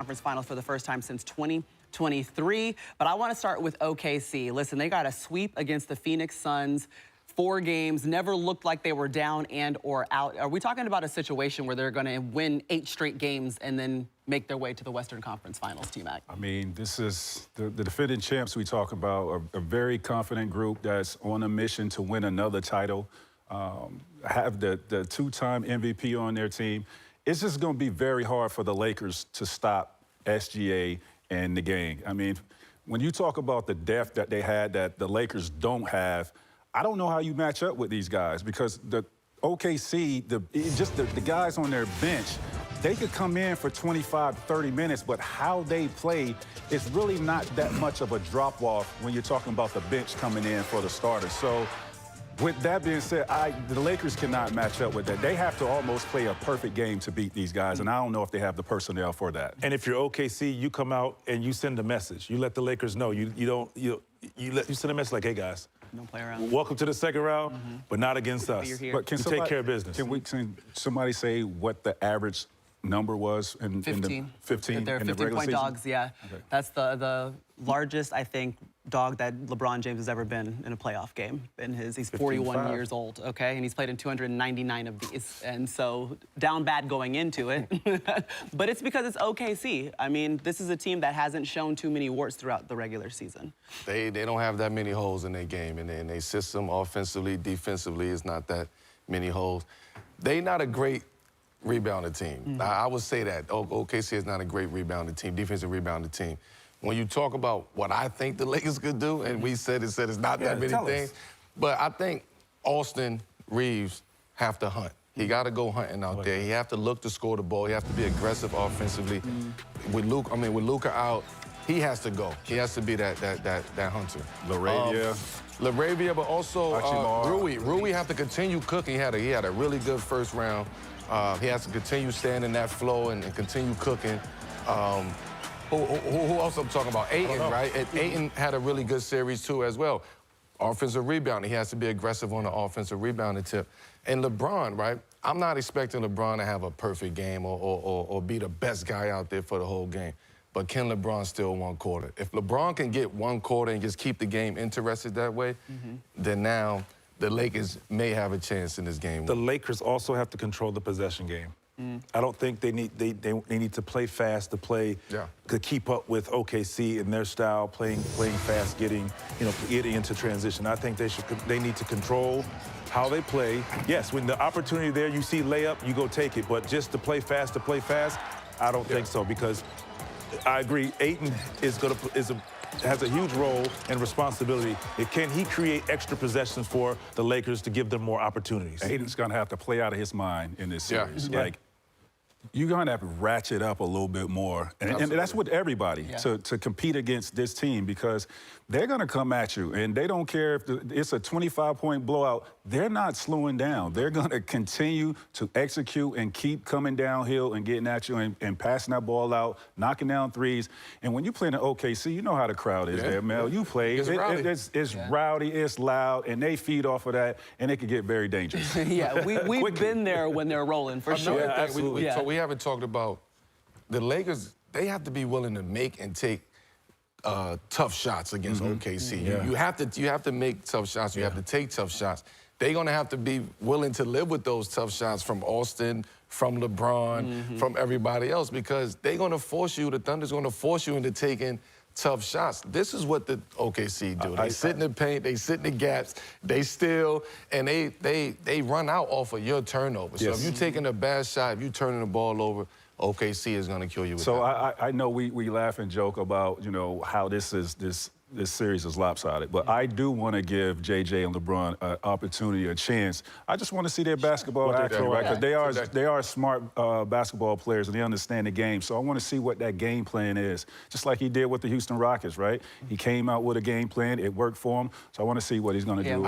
Conference Finals for the first time since 2023. But I want to start with OKC. Listen, they got a sweep against the Phoenix Suns. 4 games, never looked like they were down and or out. Are we talking about a situation where they're going to win 8 straight games and then make their way to the Western Conference Finals, T-Mac? I mean, this is the defending champs we talk about, a very confident group that's on a mission to win another title, have the 2-time MVP on their team. It's just going to be very hard for the Lakers to stop SGA and the gang. I mean, when you talk about the depth that they had that the Lakers don't have, I don't know how you match up with these guys because the OKC, the guys on their bench, they could come in for 25, 30 minutes, but how they play is really not that much of a drop-off when you're talking about the bench coming in for the starters. So with that being said, the Lakers cannot match up with that. They have to almost play a perfect game to beat these guys, and I don't know if they have the personnel for that. And if you're OKC, you come out and you send a message. You let the Lakers know. You send a message like, hey, guys, don't play around. Welcome to the second round, but not against us. But can take care of business. Can somebody say what the average number was in 15. 15 They're in the regular 15-point season? dogs, yeah. Okay. That's the largest, I think, dog that LeBron James has ever been in a playoff game. He's 41 years old, okay? And he's played in 299 of these. And so down bad going into it. But it's because it's OKC. I mean, this is a team that hasn't shown too many warts throughout the regular season. They don't have that many holes in their game. And their system, offensively, defensively, is not that many holes. They not a great rebounding team. I would say that. OKC is not a great rebounding team, defensive rebounding team. When you talk about what I think the Lakers could do, and we said it's not that many things, but I think Austin Reeves have to hunt. He got to go hunting out there. He have to look to score the ball. He have to be aggressive offensively. With Luka out, he has to go. He has to be that hunter. LaRavia, but also Rui. Rui have to continue cooking. He had a really good first round. He has to continue staying in that flow and continue cooking. Who else I'm talking about? Ayton, right? And Ayton had a really good series, too, as well. Offensive rebounding. He has to be aggressive on the offensive rebounding tip. And LeBron, right? I'm not expecting LeBron to have a perfect game or be the best guy out there for the whole game. But can LeBron steal one quarter? If LeBron can get one quarter and just keep the game interested that way, then now the Lakers may have a chance in this game. The Lakers also have to control the possession game. I don't think they need to play fast to keep up with OKC and their style, playing fast, getting into transition. I think they need to control how they play. Yes, when the opportunity there, you see layup, you go take it. But just to play fast, I don't think so because I agree. Ayton has a huge role and responsibility. Can he create extra possessions for the Lakers to give them more opportunities? Ayton's going to have to play out of his mind in this series. You're going to have to ratchet up a little bit more. And that's with everybody to compete against this team because they're going to come at you. And they don't care if it's a 25-point blowout. They're not slowing down. They're going to continue to execute and keep coming downhill and getting at you and passing that ball out, knocking down threes. And when you play in the OKC, you know how the crowd is there, Mel. You play. It's rowdy, it's loud, and they feed off of that, and it can get very dangerous. We've been there when they're rolling, for sure. Absolutely. So we haven't talked about the Lakers. They have to be willing to make and take tough shots against OKC. You have to make tough shots. You have to take tough shots. They're going to have to be willing to live with those tough shots from Austin, from LeBron, from everybody else because they're going to force you, the Thunder's going to force you into taking tough shots. This is what the OKC do. They sit in the paint, they sit in the gaps, they steal, and they run out off of your turnover. So if you're taking a bad shot, if you're turning the ball over, OKC is going to kill you with that. I know we laugh and joke about, how this series is lopsided, but I do want to give JJ and LeBron an opportunity, a chance. I just want to see their basketball acumen, right? Because they are smart basketball players and they understand the game. So I want to see what that game plan is, just like he did with the Houston Rockets, right? He came out with a game plan, it worked for him. So I want to see what he's going to do.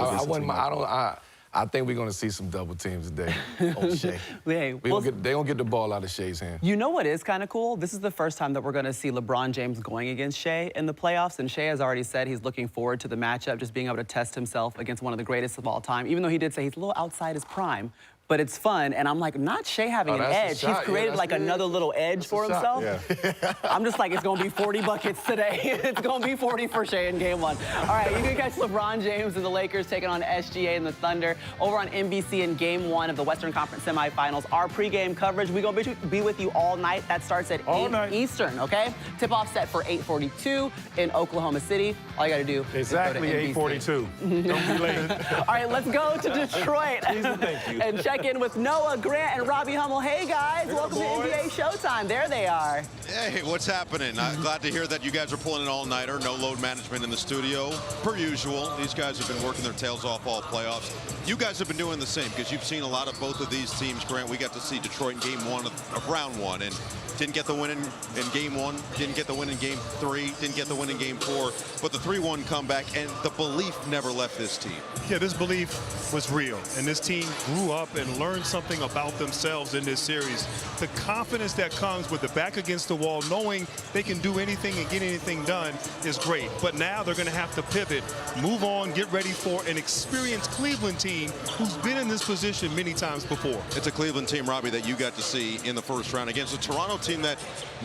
I think we're going to see some double teams today on Shea. They're going to get the ball out of Shea's hand. You know what is kind of cool? This is the first time that we're going to see LeBron James going against Shea in the playoffs, and Shea has already said he's looking forward to the matchup, just being able to test himself against one of the greatest of all time, even though he did say he's a little outside his prime. but it's fun. And I'm like, not Shea having an that's a edge. shot. He's created Yeah, like that's another little edge for a shot. himself. I'm just like, it's going to be 40 buckets today. It's going to be 40 for Shea in game 1. All right, you can catch LeBron James and the Lakers taking on SGA and the Thunder over on NBC in game 1 of the Western Conference semifinals. Our pregame coverage, we're going to be with you all night. That starts at 8 Eastern, okay? Tip-off set for 8:42 in Oklahoma City. All you got to do Exactly is go to NBC. 8:42. Don't be late. All right, let's go to Detroit Thank you. and check in with Noah Grant and Robbie Hummel. Hey, guys, welcome to NBA Showtime. There they are. Hey, what's happening? Glad to hear that you guys are pulling an all-nighter. No load management in the studio. Per usual, these guys have been working their tails off all playoffs. You guys have been doing the same because you've seen a lot of both of these teams. Grant, we got to see Detroit in game 1 of round 1 and didn't get the win in game 1, didn't get the win in game 3, didn't get the win in game 4, but the 3-1 comeback, and the belief never left this team. Yeah, this belief was real, and this team grew up and learned something about themselves in this series. The confidence that comes with the back against the wall, knowing they can do anything and get anything done is great. But now they're going to have to pivot, move on, get ready for an experienced Cleveland team who's been in this position many times before. It's a Cleveland team, Robbie, that you got to see in the first round against a Toronto team that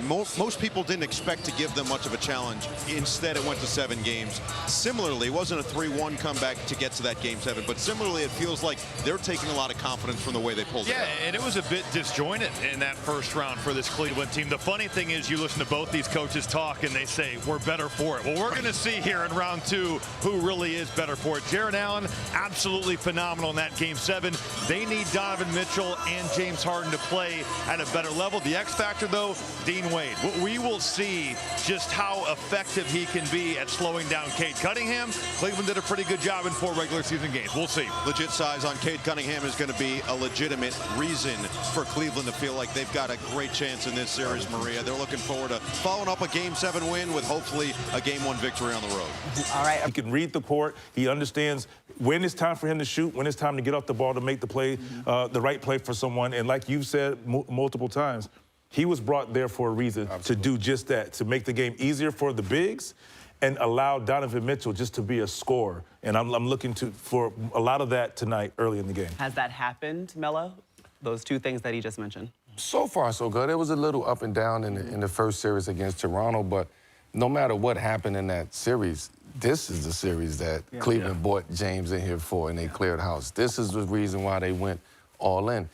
most people didn't expect to give them much of a challenge. Instead, it went to 7 games. Similarly, it wasn't a 3-1 comeback to get to that game 7, but similarly, it feels like they're taking a lot of confidence from the way they pulled it out. Yeah, and it was a bit disjointed in that first round for this Cleveland team. The funny thing is you listen to both these coaches talk and they say, we're better for it. Well, we're going to see here in round 2 who really is better for it. Jared Allen, absolutely phenomenal in that game 7. They need Donovan Mitchell and James Harden to play at a better level. The X factor, though, Dean Wade. We will see just how effective he can be at slowing down Cade Cunningham. Cleveland did a pretty good job in 4 regular season games. We'll see. Legit size on Cade Cunningham is going to be a legitimate reason for Cleveland to feel like they've got a great chance in this series, Maria. They're looking forward to following up a Game 7 win with hopefully a Game 1 victory on the road. All right. He can read the court. He understands when it's time for him to shoot, when it's time to get off the ball to make the play, the right play for someone. And like you've said multiple times, he was brought there for a reason to do just that, to make the game easier for the bigs and allow Donovan Mitchell just to be a scorer. And I'm looking for a lot of that tonight early in the game. Has that happened, Melo? Those 2 things that he just mentioned. So far, so good. It was a little up and down in the first series against Toronto, but no matter what happened in that series, this is the series that Cleveland brought James in here for, and they cleared house. This is the reason why they went all in.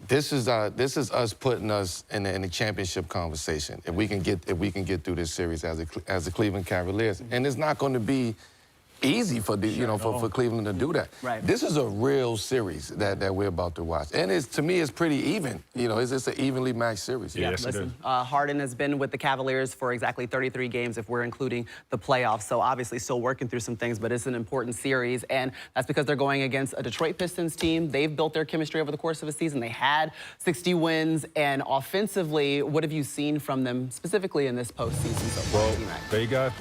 This is us putting us in the championship conversation. If we can get through this series as the Cleveland Cavaliers, and it's not going to be easy for for Cleveland to do that. Right. This is a real series that we're about to watch, and to me it's pretty even. It's an evenly matched series. Yeah, Yes, listen, Harden has been with the Cavaliers for exactly 33 games if we're including the playoffs. So obviously still working through some things, but it's an important series. And that's because they're going against a Detroit Pistons team. They've built their chemistry over the course of a season. They had 60 wins. And offensively, what have you seen from them specifically in this postseason so far? Well, they got